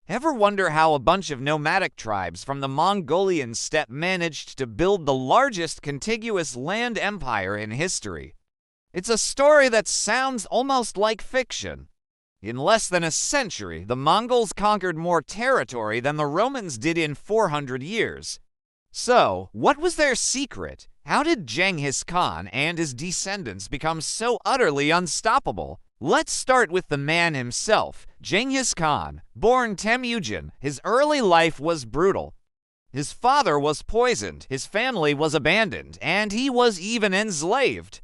Ever wonder how a bunch of nomadic tribes from the Mongolian steppe managed to build the largest contiguous land empire in history? It's a story that sounds almost like fiction. In less than a century, the Mongols conquered more territory than the Romans did in 400 years. So, what was their secret? How did Genghis Khan and his descendants become so utterly unstoppable? Let's start with the man himself, Genghis Khan. Born Temujin, his early life was brutal. His father was poisoned, his family was abandoned, and he was even enslaved.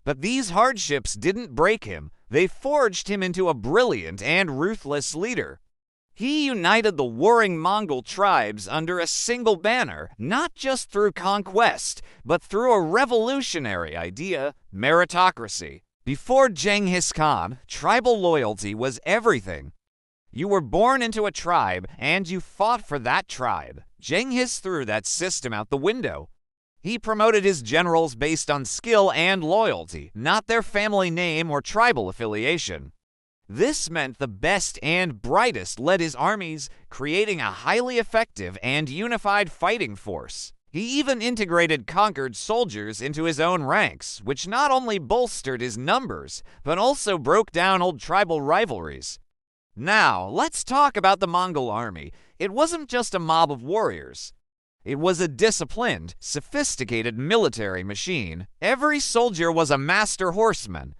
But these hardships didn't break him. They forged him into a brilliant and ruthless leader. He united the warring Mongol tribes under a single banner, not just through conquest, but through a revolutionary idea, meritocracy. Before Genghis Khan, tribal loyalty was everything. You were born into a tribe, and you fought for that tribe. Genghis threw that system out the window. He promoted his generals based on skill and loyalty, not their family name or tribal affiliation. This meant the best and brightest led his armies, creating a highly effective and unified fighting force. He even integrated conquered soldiers into his own ranks, which not only bolstered his numbers, but also broke down old tribal rivalries. Now, let's talk about the Mongol army. It wasn't just a mob of warriors. It was a disciplined, sophisticated military machine. Every soldier was a master horseman.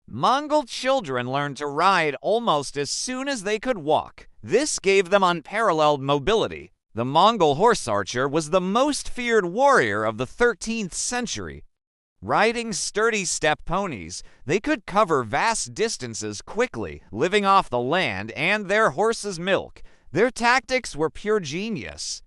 Mongol children learned to ride almost as soon as they could walk. This gave them unparalleled mobility. The Mongol horse archer was the most feared warrior of the 13th century. Riding sturdy steppe ponies, they could cover vast distances quickly, living off the land and their horses' milk. Their tactics were pure genius.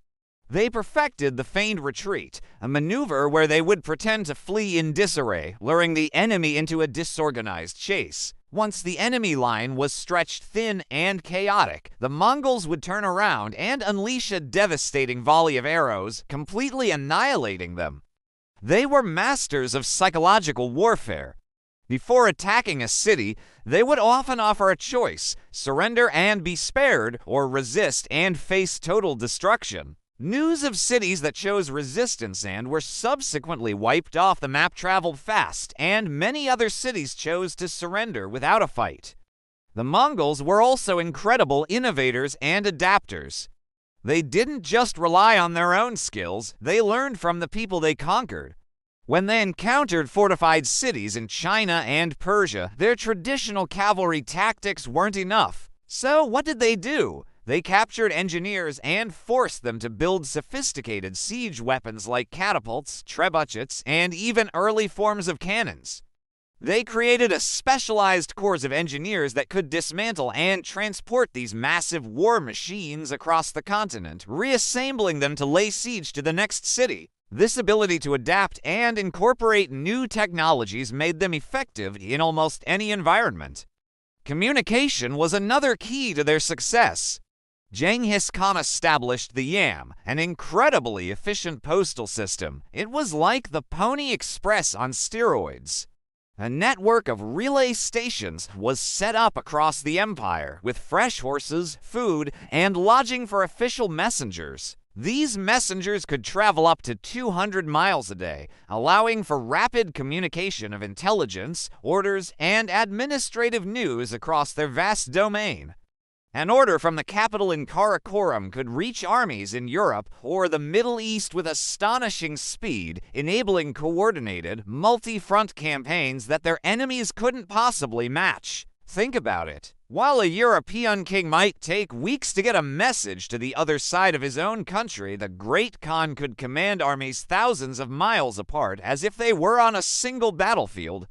They perfected the feigned retreat, a maneuver where they would pretend to flee in disarray, luring the enemy into a disorganized chase. Once the enemy line was stretched thin and chaotic, the Mongols would turn around and unleash a devastating volley of arrows, completely annihilating them. They were masters of psychological warfare. Before attacking a city, they would often offer a choice: surrender and be spared, or resist and face total destruction. News of cities that chose resistance and were subsequently wiped off the map traveled fast, and many other cities chose to surrender without a fight. The Mongols were also incredible innovators and adapters. They didn't just rely on their own skills, they learned from the people they conquered. When they encountered fortified cities in China and Persia, their traditional cavalry tactics weren't enough. So what did they do? They captured engineers and forced them to build sophisticated siege weapons like catapults, trebuchets, and even early forms of cannons. They created a specialized corps of engineers that could dismantle and transport these massive war machines across the continent, reassembling them to lay siege to the next city. This ability to adapt and incorporate new technologies made them effective in almost any environment. Communication was another key to their success. Genghis Khan established the Yam, an incredibly efficient postal system. It was like the Pony Express on steroids. A network of relay stations was set up across the empire, with fresh horses, food, and lodging for official messengers. These messengers could travel up to 200 miles a day, allowing for rapid communication of intelligence, orders, and administrative news across their vast domain. An order from the capital in Karakoram could reach armies in Europe or the Middle East with astonishing speed, enabling coordinated, multi-front campaigns that their enemies couldn't possibly match. Think about it. While a European king might take weeks to get a message to the other side of his own country, the Great Khan could command armies thousands of miles apart as if they were on a single battlefield.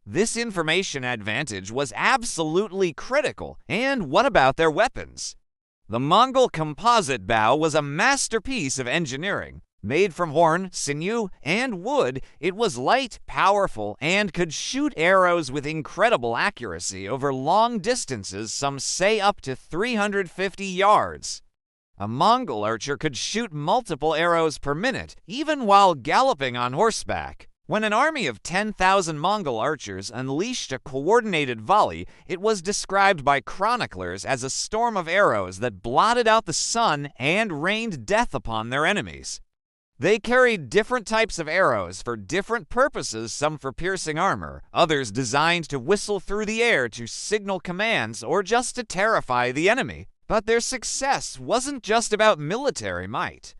This information advantage was absolutely critical. And what about their weapons? The Mongol composite bow was a masterpiece of engineering. Made from horn, sinew, and wood, it was light, powerful, and could shoot arrows with incredible accuracy over long distances, some say up to 350 yards. A Mongol archer could shoot multiple arrows per minute, even while galloping on horseback. When an army of 10,000 Mongol archers unleashed a coordinated volley, it was described by chroniclers as a storm of arrows that blotted out the sun and rained death upon their enemies. They carried different types of arrows for different purposes, some for piercing armor, others designed to whistle through the air to signal commands or just to terrify the enemy. But their success wasn't just about military might.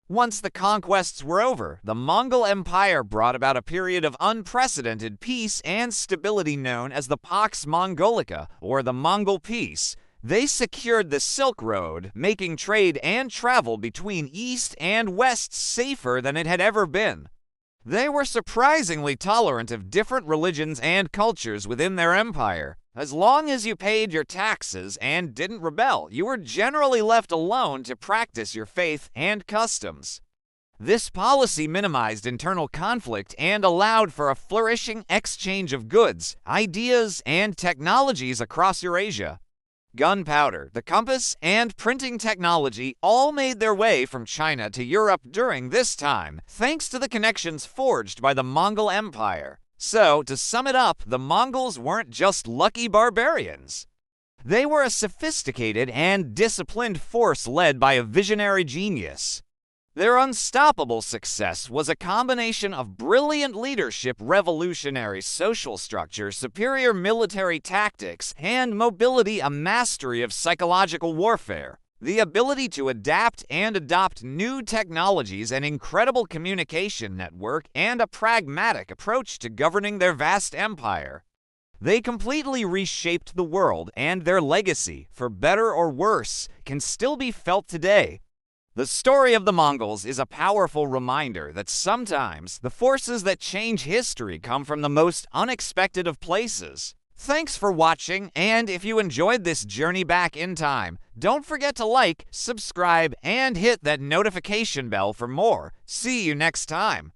Once the conquests were over, the Mongol Empire brought about a period of unprecedented peace and stability known as the Pax Mongolica, or the Mongol Peace. They secured the Silk Road, making trade and travel between East and West safer than it had ever been. They were surprisingly tolerant of different religions and cultures within their empire. As long as you paid your taxes and didn't rebel, you were generally left alone to practice your faith and customs. This policy minimized internal conflict and allowed for a flourishing exchange of goods, ideas, and technologies across Eurasia. Gunpowder, the compass, and printing technology all made their way from China to Europe during this time, thanks to the connections forged by the Mongol Empire. So, to sum it up, the Mongols weren't just lucky barbarians. They were a sophisticated and disciplined force led by a visionary genius. Their unstoppable success was a combination of brilliant leadership, revolutionary social structure, superior military tactics, and mobility, a mastery of psychological warfare. The ability to adapt and adopt new technologies, an incredible communication network, and a pragmatic approach to governing their vast empire. They completely reshaped the world, and their legacy, for better or worse, can still be felt today. The story of the Mongols is a powerful reminder that sometimes the forces that change history come from the most unexpected of places. Thanks for watching, and if you enjoyed this journey back in time, don't forget to like, subscribe, and hit that notification bell for more. See you next time.